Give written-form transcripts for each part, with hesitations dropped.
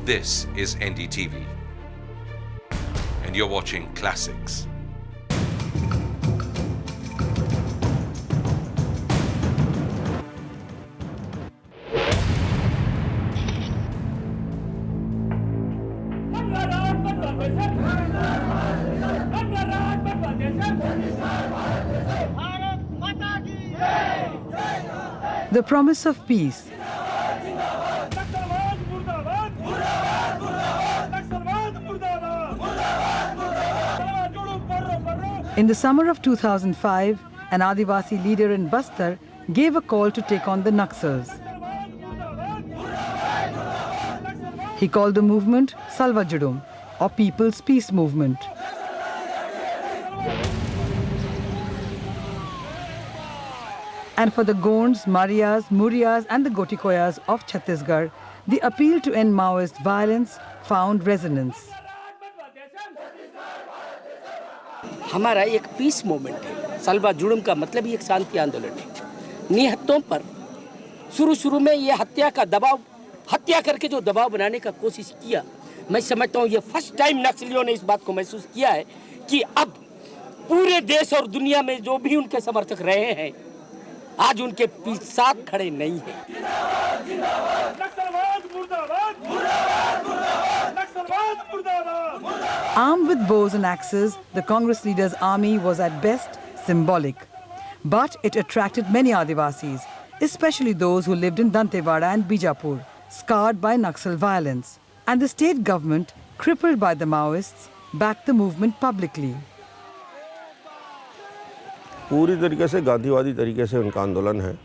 This is NDTV, and you're watching Classics. The promise of peace. In the summer of 2005, an Adivasi leader in Bastar gave a call to take on the Naxals. He called the movement Salva Judum, or People's Peace Movement. And for the Gonds, Marias, Murias and the Gotikoyas of Chhattisgarh, the appeal to end Maoist violence found resonance. हमारा एक piece movement है। सल्वा जुड़ुम का मतलब ही एक शांति आंदोलन है। निहत्तों पर शुरू में ये हत्या करके जो दबाव बनाने का कोशिश किया, मैं समझता हूँ ये फर्स्ट टाइम नक्सलियों ने इस बात को महसूस किया है कि अब पूरे देश और दुनिया में जो भी उनके समर्थक रहे हैं, आज उनके साथ खड़े नहीं हैं। Armed with bows and axes, the Congress leader's army was at best symbolic. But it attracted many Adivasis, especially those who lived in Dantewada and Bijapur, scarred by Naxal violence. And the state government, crippled by the Maoists, backed the movement publicly. पूरी तरीके से गांधीवादी तरीके से उनका आंदोलन है।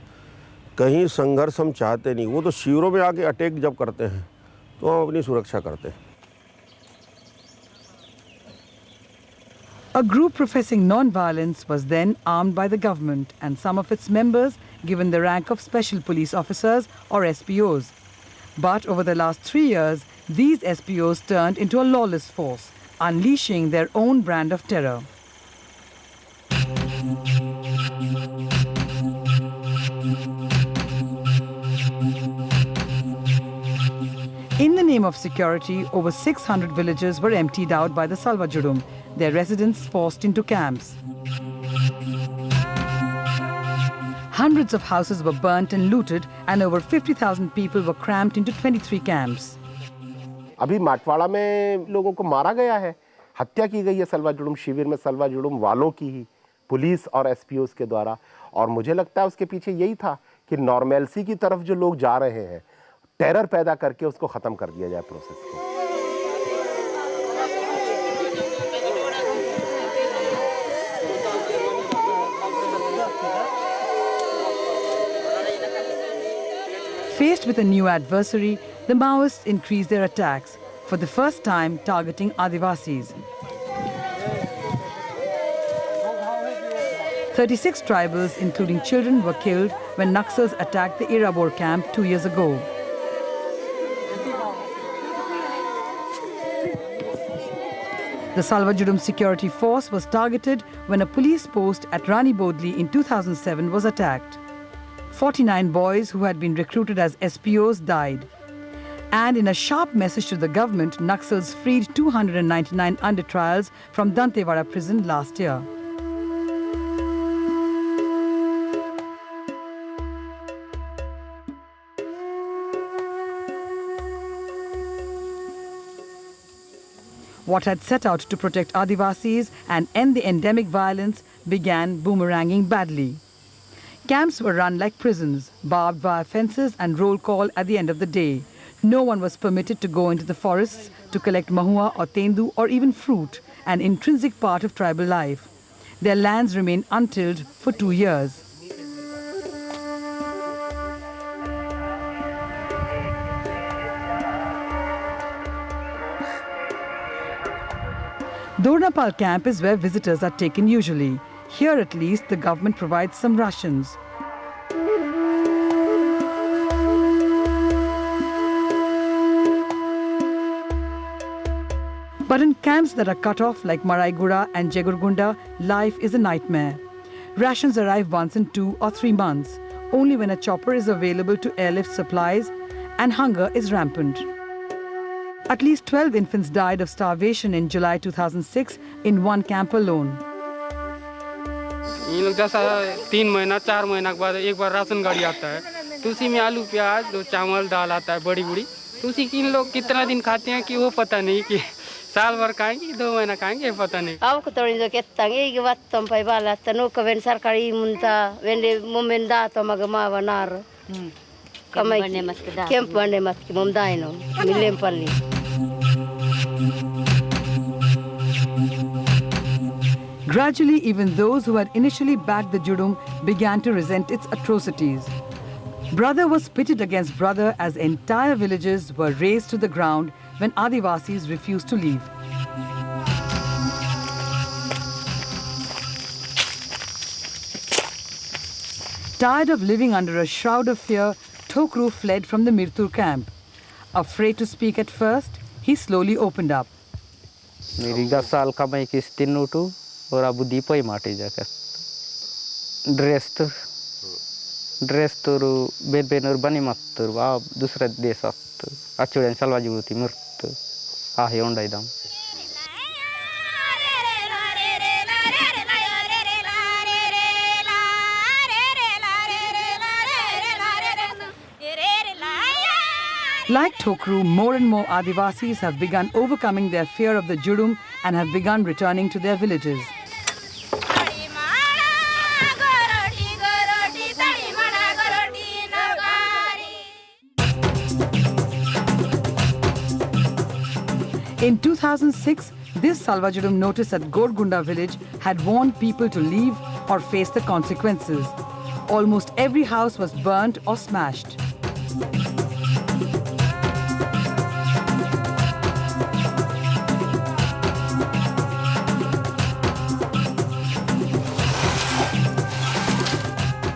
कहीं संघर्ष हम चाहते नहीं, वो तो शिविरों में आके अटैक जब करते हैं तो हम अपनी सुरक्षा करते हैं। A group professing non-violence was then armed by the government and some of its members given the rank of special police officers or SPOs. But over the last 3 years, these SPOs turned into a lawless force, unleashing their own brand of terror. In the name of security, over 600 villages were emptied out by the Salva Judum, their residents forced into camps. Hundreds of houses were burnt and looted, and over 50,000 people were cramped into 23 camps. अभी माटवाड़ा में लोगों को मारा गया है, हत्या की गई है सल्वा जुड़ुम शिविर में, सल्वा जुड़ुम वालों की ही, पुलिस और एसपीओस के द्वारा। और मुझे लगता है उसके पीछे यही था कि नॉर्मैलिटी की तरफ जो लोग जा रहे हैं, टेरर पैदा करके उसको खत्म कर दिया जाए प्रोसेस को। Faced with a new adversary, the Maoists increased their attacks, for the first time targeting Adivasis. 36 tribals, including children, were killed when Naxals attacked the Irabor camp 2 years ago. The Salva Judum security force was targeted when a police post at Rani Bodli in 2007 was attacked. 49 boys who had been recruited as SPOs died. And in a sharp message to the government, Naxals freed 299 under trials from Dantewada prison last year. What had set out to protect Adivasis and end the endemic violence began boomeranging badly. Camps were run like prisons, barbed wire fences and roll call at the end of the day. No one was permitted to go into the forests to collect mahua or tendu or even fruit, an intrinsic part of tribal life. Their lands remained untilled for 2 years. Dornapal camp is where visitors are taken usually. Here at least the government provides some rations. But in camps that are cut off like Maraigura and Jegurgunda, life is a nightmare. Rations arrive once in 2 or 3 months, only when a chopper is available to airlift supplies, and hunger is rampant. At least 12 infants died of starvation in July 2006 in one camp alone. इन लोग जैसा 3 महीना 4 महीना के बाद एक बार ration गाड़ी आता है तो उसी में आलू प्याज दो चावल दाल आता है बड़ी बड़ी तो उसी की इन लोग कितना दिन खाते हैं कि वो पता नहीं कि साल भर खाएंगे 2 महीना खाएंगे पता नहीं. Aku ketolong joget tangi giwat tompai bala tanu kaben sarkari munta wende momenda to magama wanar. Kamai kemp bane mat ki momdaino milem palli. Gradually, even those who had initially backed the Judum began to resent its atrocities. Brother was pitted against brother as entire villages were razed to the ground when Adivasis refused to leave. Tired of living under a shroud of fear, Thokru fled from the Mirtur camp. Afraid to speak at first, he slowly opened up. मेरी 10 साल कमाई की Stein उठू और अब दीपई माटी जाकर dress तो बेन और बनी मत आप दूसरे देश अचुड़न सलवा जुड़ती मृत आहे उंडा इदम. Like Thokru, more and more Adivasis have begun overcoming their fear of the Judum and have begun returning to their villages. In 2006, this Salva Judum notice at Gorgunda village had warned people to leave or face the consequences. Almost every house was burnt or smashed.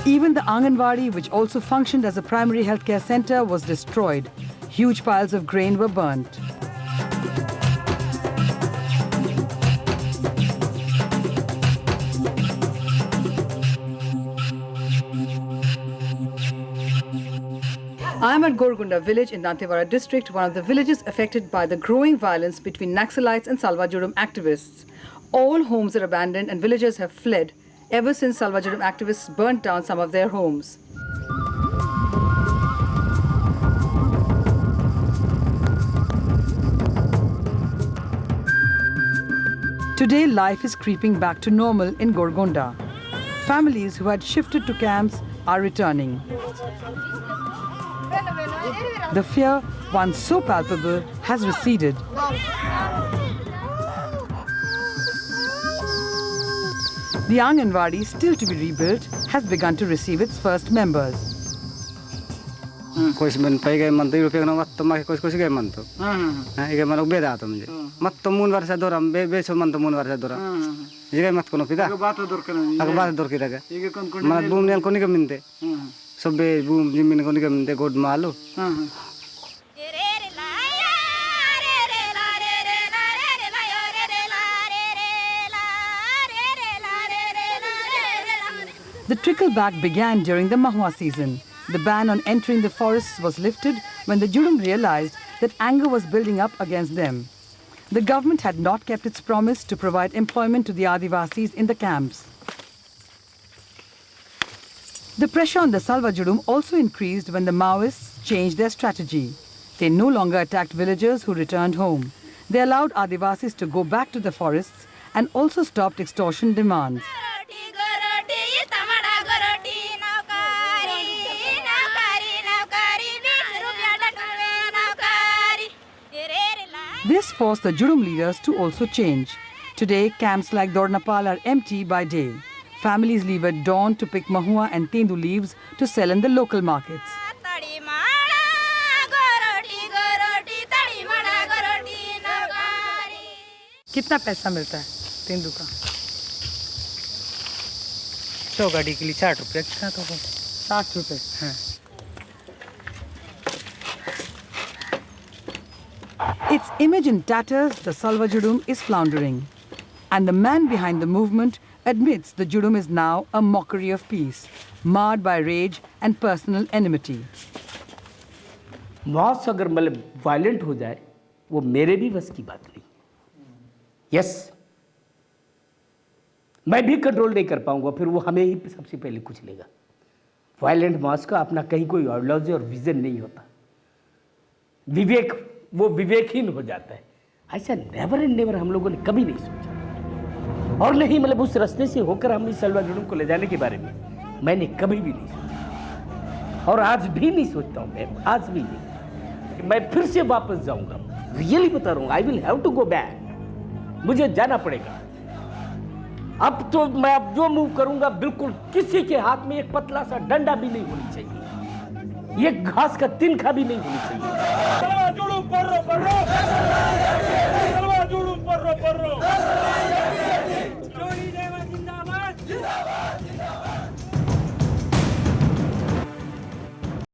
Even the Anganwadi, which also functioned as a primary healthcare center, was destroyed. Huge piles of grain were burnt. I am at Gorgunda village in Dantewara district, one of the villages affected by the growing violence between Naxalites and Salva Judum activists. All homes are abandoned and villagers have fled ever since Salva Judum activists burnt down some of their homes. Today, life is creeping back to normal in Gorgunda. Families who had shifted to camps are returning. The fear, once so palpable, has receded. The Anganwadi, still to be rebuilt, has begun to receive its first members. कुछ मन पे गए मन तो रुपये ना मत तो माके कुछ गए मन तो ये मन उबे दाता मुझे मत तो मून वर्षा दोरा बेचो मन तो मून वर्षा दोरा ये गए मत कोनो पिता अगर बात दूर की रहा मन बूम नेल कोनी कमिंते सब बे बूम जिमिन कोनी कमिंते गोड मालो. The trickle back began during the Mahua season. The ban on entering the forests was lifted when the Judum realized that anger was building up against them. The government had not kept its promise to provide employment to the Adivasis in the camps. The pressure on the Salva Judum also increased when the Maoists changed their strategy. They no longer attacked villagers who returned home. They allowed Adivasis to go back to the forests and also stopped extortion demands. This forced the Judum leaders to also change. Today, camps like Dornapal are empty by day. Families leave at dawn to pick mahua and tendu leaves to sell in the local markets. कितना पैसा मिलता है तेंदू का? 100 गाड़ी के लिए 60 रुपये कितना तो 60 रुपये. हाँ. Its image in tatters, the Salva Judum is floundering. And the man behind the movement admits the Judum is now a mockery of peace, marred by rage and personal enmity. मौत अगर मतलब वायलेंट हो जाए वो मेरे भी बस की बात नहीं। यस, मैं भी कंट्रोल नहीं कर पाऊंगा, फिर वो हमें ही सबसे पहले कुछ लेगा। वायलेंट मास का अपना कहीं कोई आइडियोलॉजी और विजन नहीं होता, विवेक वो विवेकहीन हो जाता है। ऐसा नेवर एंड नेवर हम लोगों ने कभी नहीं सोचा, और नहीं मतलब उस रास्ते से होकर हम इस सलवा जुड़ूम को ले जाने के बारे में मैंने कभी भी नहीं सोचा, और आज भी नहीं सोचता हूँ मैं, आज भी नहीं कि मैं फिर से वापस जाऊंगा। रियली बता रहा हूँ, I will have to go back, मुझे जाना पड़ेगा। अब तो मैं अब जो मूव करूंगा बिल्कुल किसी के हाथ में एक पतला सा डंडा भी नहीं होनी चाहिए, ये घास का तिनका भी नहीं होनी चाहिए।